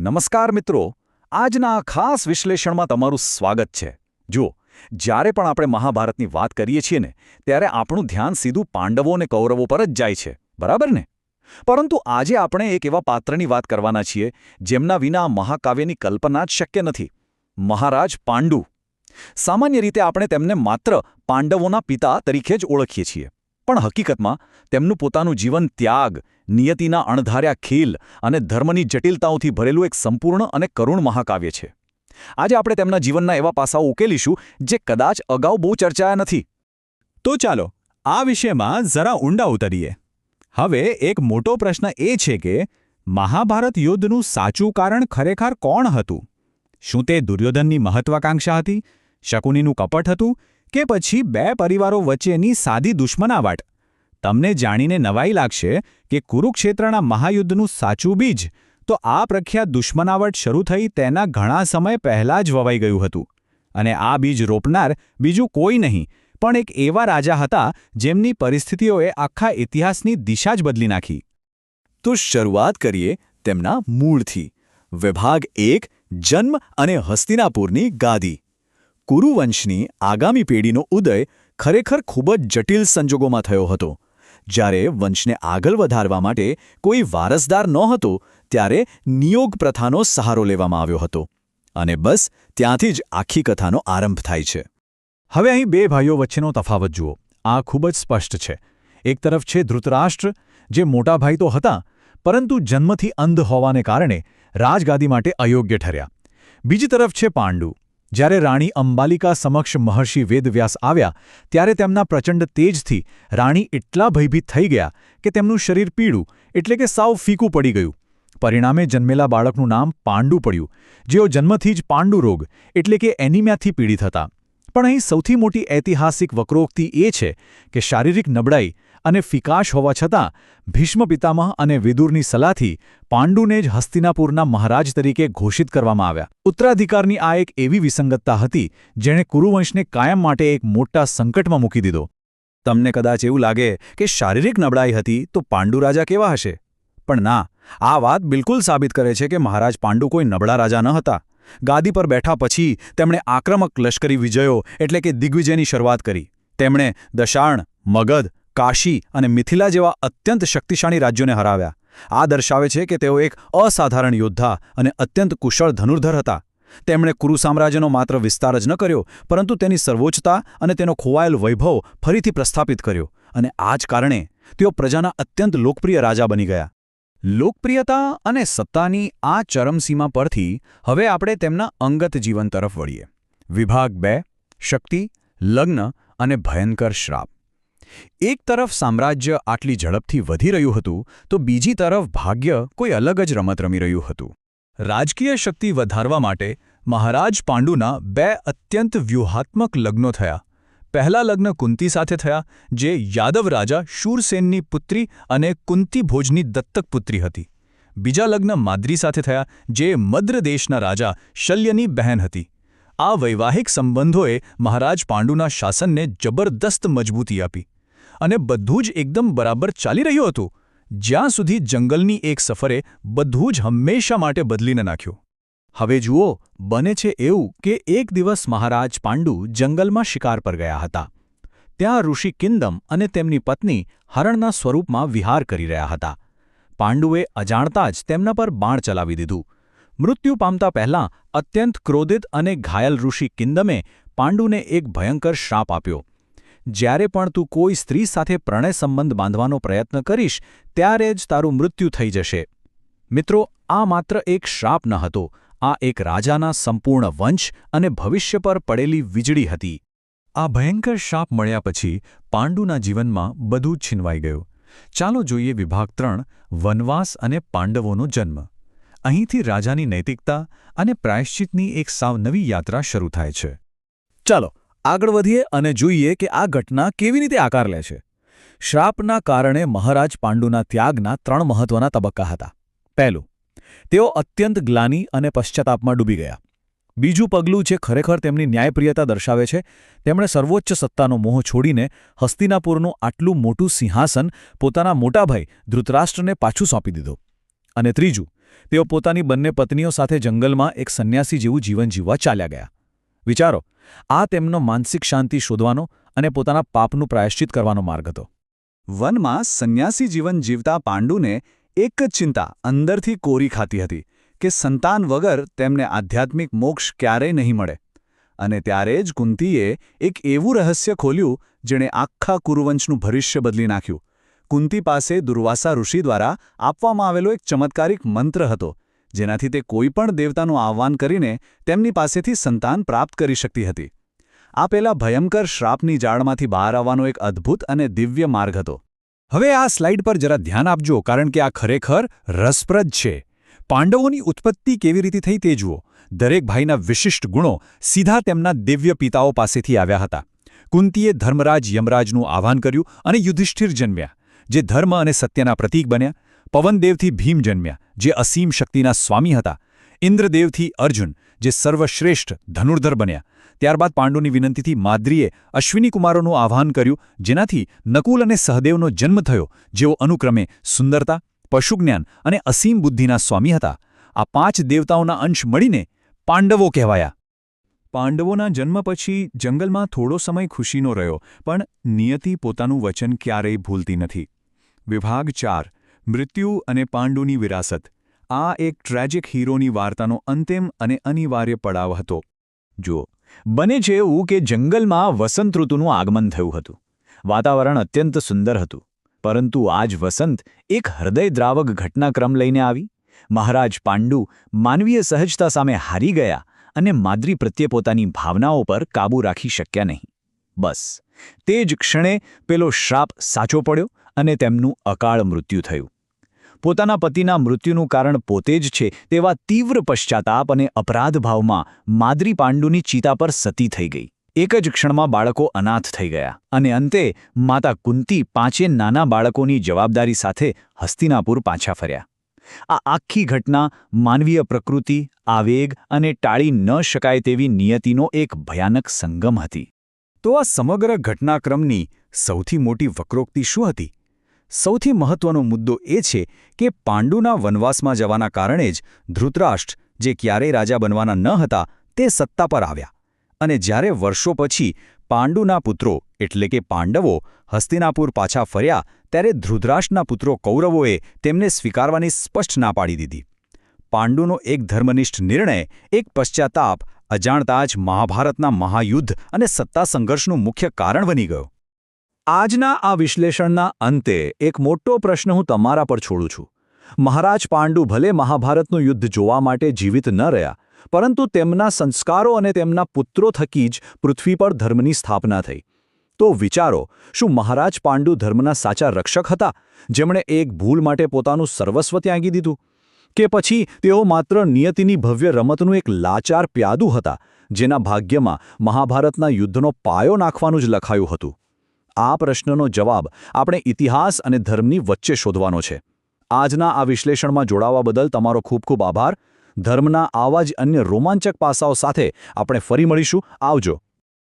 નમસ્કાર મિત્રો, આજના આ ખાસ વિશ્લેષણમાં તમારું સ્વાગત છે. જુઓ, જ્યારે પણ આપણે મહાભારતની વાત કરીએ છીએ ને, ત્યારે આપણું ધ્યાન સીધું પાંડવો અને કૌરવો પર જ જાય છે, બરાબર ને? પરંતુ આજે આપણે એક એવા પાત્રની વાત કરવાના છીએ જેમના વિના આ મહાકાવ્યની કલ્પના જ શક્ય નથી. મહારાજ પાંડુ. સામાન્ય રીતે આપણે તેમને માત્ર પાંડવોના પિતા તરીકે જ ઓળખીએ છીએ, પણ હકીકતમાં તેમનું પોતાનું જીવન ત્યાગ, નિયતિના અણધાર્યા ખીલ અને ધર્મની જટિલતાઓથી ભરેલું એક સંપૂર્ણ અને કરુણ મહાકાવ્ય છે. આજે આપણે તેમના જીવનના એવા પાસાઓ ઉકેલીશું જે કદાચ અગાઉ બહુ ચર્ચાયા નથી. તો ચાલો આ વિષયમાં જરા ઊંડા ઉતરીએ. હવે એક મોટો પ્રશ્ન એ છે કે મહાભારત યુદ્ધનું સાચું કારણ ખરેખર કોણ હતું? શું તે દુર્યોધનની મહત્વાકાંક્ષા હતી, શકુનીનું કપટ હતું, કે પછી બે પરિવારો વચ્ચેની સાદી દુશ્મનાવટ? તમને જાણીને નવાઈ લાગશે કે કુરુક્ષેત્રના મહાયુદ્ધનું સાચું બીજ તો આ પ્રખ્યાત દુશ્મનાવટ શરૂ થઈ તેના ઘણા સમય પહેલાં જ વવાઈ ગયું હતું. અને આ બીજ રોપનાર બીજું કોઈ નહીં પણ એક એવા રાજા હતા જેમની પરિસ્થિતિઓએ આખા ઇતિહાસની દિશા જ બદલી નાખી. તો શરૂઆત કરીએ તેમના મૂળથી. વિભાગ 1, જન્મ અને હસ્તિનાપુરની ગાદી. કુરુવંશની આગામી પેઢીનો ઉદય ખરેખર ખૂબ જ જટિલ સંજોગોમાં થયો હતો. જ્યારે વંશને આગળ વધારવા માટે કોઈ વારસદાર નહોતો, ત્યારે નિયોગ પ્રથાનો સહારો લેવામાં આવ્યો હતો. અને બસ ત્યાંથી જ આખી કથાનો આરંભ થાય છે. હવે અહીં બે ભાઈઓ વચ્ચેનો તફાવત જુઓ. આ ખૂબ જ સ્પષ્ટ છે. એક તરફ છે ધૃતરાષ્ટ્ર, જે મોટા ભાઈ તો હતા, પરંતુ જન્મથી અંધ હોવાને કારણે રાજગાદી માટે અયોગ્ય ઠર્યા. બીજી તરફ છે પાંડુ. જ્યારે રાણી અંબાલિકા સમક્ષ મહર્ષિ વેદવ્યાસ આવ્યા ત્યારે તેમના પ્રચંડ તેજથી રાણી એટલા ભયભીત થઈ ગયા કે તેમનું શરીર પીળું એટલે કે સાવ ફીકું પડી ગયું. પરિણામે જન્મેલા બાળકનું નામ પાંડુ પડ્યું, જેઓ જન્મથી જ પાંડુ રોગ એટલે કે એનિમિયાથી પીડિત હતા. પણ અહીં સૌથી મોટી ઐતિહાસિક વક્રોક્તિ એ છે કે શારીરિક નબળાઈ અને ફિકાશ હોવા છતાં ભીષ્મ પિતામહ અને વિદુરની સલાહથી પાંડુને જ હસ્તિનાપુરના મહારાજ તરીકે ઘોષિત કરવામાં આવ્યા. ઉત્તરાધિકારની આ એક એવી વિસંગતતા હતી જેણે કુરુવંશને કાયમ માટે એક મોટા સંકટમાં મૂકી દીધો. તમને કદાચ એવું લાગે કે શારીરિક નબળાઈ હતી તો પાંડુ રાજા કેવા હશે? પણ ના, આ વાત બિલકુલ સાબિત કરે છે કે મહારાજ પાંડુ કોઈ નબળા રાજા ન હતા. ગાદી પર બેઠા પછી તેમણે આક્રમક લશ્કરી વિજયો એટલે કે દિગ્વિજયની શરૂઆત કરી. તેમણે દશાર્ણ, મગધ, કાશી અને મિથિલા જેવા અત્યંત શક્તિશાળી રાજ્યોને હરાવ્યા. આ દર્શાવે છે કે તેઓ એક અસાધારણ યોદ્ધા અને અત્યંત કુશળ ધનુર્ધર હતા. તેમણે કુરુ સામ્રાજ્યનો માત્ર વિસ્તાર જ ન કર્યો, પરંતુ તેની સર્વોચ્ચતા અને તેનો ખોવાયેલ વૈભવ ફરીથી પ્રસ્થાપિત કર્યો. અને આ જ કારણે તેઓ પ્રજાના અત્યંત લોકપ્રિય રાજા બની ગયા. લોકપ્રિયતા અને સત્તાની આ ચરમસીમા પરથી હવે આપણે તેમના અંગત જીવન તરફ વળીએ. વિભાગ 2, શક્તિ, લગ્ન અને ભયંકર શ્રાપ. એક તરફ સામ્રાજ્ય આટલી ઝડપથી વધી રહ્યું હતું તો બીજી તરફ ભાગ્ય કોઈ અલગ જ રમત રમી રહ્યું હતું. રાજકીય શક્તિ વધારવા માટે મહારાજ પાંડુના બે અત્યંત વ્યૂહાત્મક લગ્નો થયા. પહેલા લગ્ન કુંતી સાથે થયા, જે યાદવ રાજા શૂરસેનની પુત્રી અને કુંતી ભોજની દત્તક પુત્રી હતી. બીજા લગ્ન માદ્રી સાથે થયા, જે મદ્ર દેશના રાજા શલ્યની બહેન હતી. આ વૈવાહિક સંબંધોએ મહારાજ પાંડુના શાસનને જબરદસ્ત મજબૂતી આપી. અને બધું જ એકદમ બરાબર ચાલી રહ્યું હતું, જ્યાં સુધી જંગલની એક સફરે બધું જ હંમેશા માટે બદલીને નાખ્યું. હવે જુઓ, બને છે એવું કે એક દિવસ મહારાજ પાંડુ જંગલમાં શિકાર પર ગયા હતા. ત્યાં ઋષિ કિંદમ અને તેમની પત્ની હરણના સ્વરૂપમાં વિહાર કરી રહ્યા હતા. પાંડુએ અજાણતા જ તેમના પર બાણ ચલાવી દીધું. મૃત્યુ પામતા પહેલાં અત્યંત ક્રોધિત અને ઘાયલ ઋષિ કિંદમે પાંડુને એક ભયંકર શ્રાપ આપ્યો. જ્યારે પણ તું કોઈ સ્ત્રી સાથે પ્રણય સંબંધ બાંધવાનો પ્રયત્ન કરીશ ત્યારે જ તારું મૃત્યુ થઈ જશે. મિત્રો, આ માત્ર એક શ્રાપ ન હતો, આ એક રાજાના સંપૂર્ણ વંશ અને ભવિષ્ય પર પડેલી વીજળી હતી. આ ભયંકર શ્રાપ મળ્યા પછી પાંડુના જીવનમાં બધું જ છીનવાઈ ગયું. ચાલો જોઈએ વિભાગ 3, વનવાસ અને પાંડવોનો જન્મ. અહીંથી રાજાની નૈતિકતા અને પ્રાયશ્ચિતની એક સાવ નવી યાત્રા શરૂ થાય છે. ચાલો આગળ વધીએ અને જોઈએ કે આ ઘટના કેવી રીતે આકાર લે છે. શ્રાપના કારણે મહારાજ પાંડુના ત્યાગના 3 મહત્વના તબક્કા હતા. પહેલું, તેઓ અત્યંત ગ્લાનિ અને પશ્ચાતાપમાં ડૂબી ગયા. બીજું પગલું જે ખરેખર તેમની ન્યાયપ્રિયતા દર્શાવે છે, તેમણે સર્વોચ્ચ સત્તાનો મોહ છોડીને હસ્તિનાપુરનું આટલું મોટું સિંહાસન પોતાના મોટા ભાઈ ધૃતરાષ્ટ્રને પાછું સોંપી દીધું. અને ત્રીજું, તેઓ પોતાની બંને પત્નીઓ સાથે જંગલમાં એક સંન્યાસી જેવું જીવન જીવવા ચાલ્યા ગયા. વિચારો, આ તેમનો માનસિક શાંતિ શોધવાનો અને પોતાના પાપનું પ્રાયશ્ચિત કરવાનો માર્ગ હતો. વનમાં સંન્યાસી જીવન જીવતા પાંડુને એક જ ચિંતા અંદરથી કોરી ખાતી હતી કે સંતાન વગર તેમને આધ્યાત્મિક મોક્ષ ક્યારેય નહીં મળે. અને ત્યારે જ કુંતીએ એક એવું રહસ્ય ખોલ્યું જેણે આખા કુરુવંશનું ભવિષ્ય બદલી નાખ્યું. કુંતી પાસે દુર્વાસા ઋષિ દ્વારા આપવામાં આવેલો એક ચમત્કારિક મંત્ર હતો, જેનાથી તે કોઈપણ દેવતાનું આહ્વાન કરીને તેમની પાસેથી સંતાન પ્રાપ્ત કરી શકતી હતી. આ પેલા ભયંકર શ્રાપની જાળમાંથી બહાર આવવાનો એક અદ્ભુત અને દિવ્ય માર્ગ હતો. હવે આ સ્લાઇડ પર જરા ધ્યાન આપજો, કારણ કે આ ખરેખર રસપ્રદ છે. પાંડવોની ઉત્પત્તિ કેવી રીતે થઈ તે જુઓ. દરેક ભાઈના વિશિષ્ટ ગુણો સીધા તેમના દિવ્ય પિતાઓ પાસેથી આવ્યા હતા. કુંતીએ ધર્મરાજ યમરાજનું આહ્વાન કર્યું અને યુધિષ્ઠિર જન્મ્યા, જે ધર્મ અને સત્યના પ્રતીક બન્યા. પવનદેવથી ભીમ જન્મ્યા, જે અસીમ શક્તિના સ્વામી હતા. ઇન્દ્રદેવથી અર્જુન, જે સર્વશ્રેષ્ઠ ધનુર્ધર બન્યા. ત્યારબાદ પાંડુની વિનંતીથી માદ્રીએ અશ્વિની કુમારોનું આહ્વાન કર્યું, જેનાથી નકુલ અને સહદેવનો જન્મ થયો, જેઓ અનુક્રમે સુંદરતા, પશુજ્ઞાન અને અસીમ બુદ્ધિના સ્વામી હતા. આ 5 દેવતાઓના અંશ મળીને પાંડવો કહેવાયા. પાંડવોના જન્મ પછી જંગલમાં થોડો સમય ખુશીનો રહ્યો, પણ નિયતિ પોતાનું વચન ક્યારેય ભૂલતી નથી. વિભાગ 4, મૃત્યુ અને પાંડુની વિરાસત. આ એક ટ્રેજિક હીરોની વાર્તાનો અંતિમ અને અનિવાર્ય પડાવ હતો. જુઓ, બને છે એવું કે જંગલમાં વસંત ઋતુનું આગમન થયું હતું. વાતાવરણ અત્યંત સુંદર હતું, પરંતુ આ જ વસંત એક હૃદયદ્રાવક ઘટનાક્રમ લઈને આવી. મહારાજ પાંડુ માનવીય સહજતા સામે હારી ગયા અને માદ્રી પ્રત્યે પોતાની ભાવનાઓ પર કાબૂ રાખી શક્યા નહીં. બસ તે જ ક્ષણે પેલો શ્રાપ સાચો પડ્યો અને તેમનું અકાળ મૃત્યુ થયું. પોતાના પતિના મૃત્યુનું કારણ પોતે જ છે તેવા તીવ્ર પશ્ચાતાપ અને અપરાધભાવમાં માદ્રી પાંડુની ચિતા પર સતી થઈ ગઈ. એક જ ક્ષણમાં બાળકો અનાથ થઈ ગયા અને અંતે માતા કુંતી 5 નાના બાળકોની જવાબદારી સાથે હસ્તિનાપુર પાછા ફર્યા. આ આખી ઘટના માનવીય પ્રકૃતિ, આવેગ અને ટાળી ન શકાય તેવી નિયતિનો એક ભયાનક સંગમ હતી. તો આ સમગ્ર ઘટનાક્રમની સૌથી મોટી વક્રોક્તિ શું હતી? સૌથી મહત્વનો મુદ્દો એ છે કે પાંડુના વનવાસમાં જવાના કારણે જ ધૃતરાષ્ટ્ર, જે ક્યારેય રાજા બનવાના ન હતા, તે સત્તા પર આવ્યા. અને જ્યારે વર્ષો પછી પાંડુના પુત્રો એટલે કે પાંડવો હસ્તિનાપુર પાછા ફર્યા, ત્યારે ધૃતરાષ્ટ્રના પુત્રો કૌરવોએ તેમને સ્વીકારવાની સ્પષ્ટ ના પાડી દીધી. પાંડુનો એક ધર્મનિષ્ઠ નિર્ણય, એક પશ્ચાતાપ અજાણતા જ મહાભારતના મહાયુદ્ધ અને સત્તા સંઘર્ષનું મુખ્ય કારણ બની ગયો. આજના આ વિશ્લેષણના અંતે એક મોટો પ્રશ્ન હું તમારા પર છોડું છું. મહારાજ પાંડુ ભલે મહાભારતનું યુદ્ધ જોવા માટે જીવિત ન રહ્યા, પરંતુ તેમના સંસ્કારો અને તેમના પુત્રો થકી જ પૃથ્વી પર ધર્મની સ્થાપના થઈ. તો વિચારો, શું મહારાજ પાંડુ ધર્મના સાચા રક્ષક હતા, જેમણે એક ભૂલ માટે પોતાનું સર્વસ્વ ત્યાગી દીધું? કે પછી તેઓ માત્ર નિયતિની ભવ્ય રમતનું એક લાચાર પ્યાદુ હતા, જેના ભાગ્યમાં મહાભારતના યુદ્ધનો પાયો નાખવાનું જ લખાયું હતું? આ પ્રશ્નનો જવાબ આપણે ઇતિહાસ અને ધર્મની વચ્ચે શોધવાનો છે. આજના આ વિશ્લેષણમાં જોડાવા બદલ તમારો ખૂબ ખૂબ આભાર. ધર્મના આવા જ અન્ય રોમાંચક પાસાઓ સાથે આપણે ફરી મળીશું. આવજો.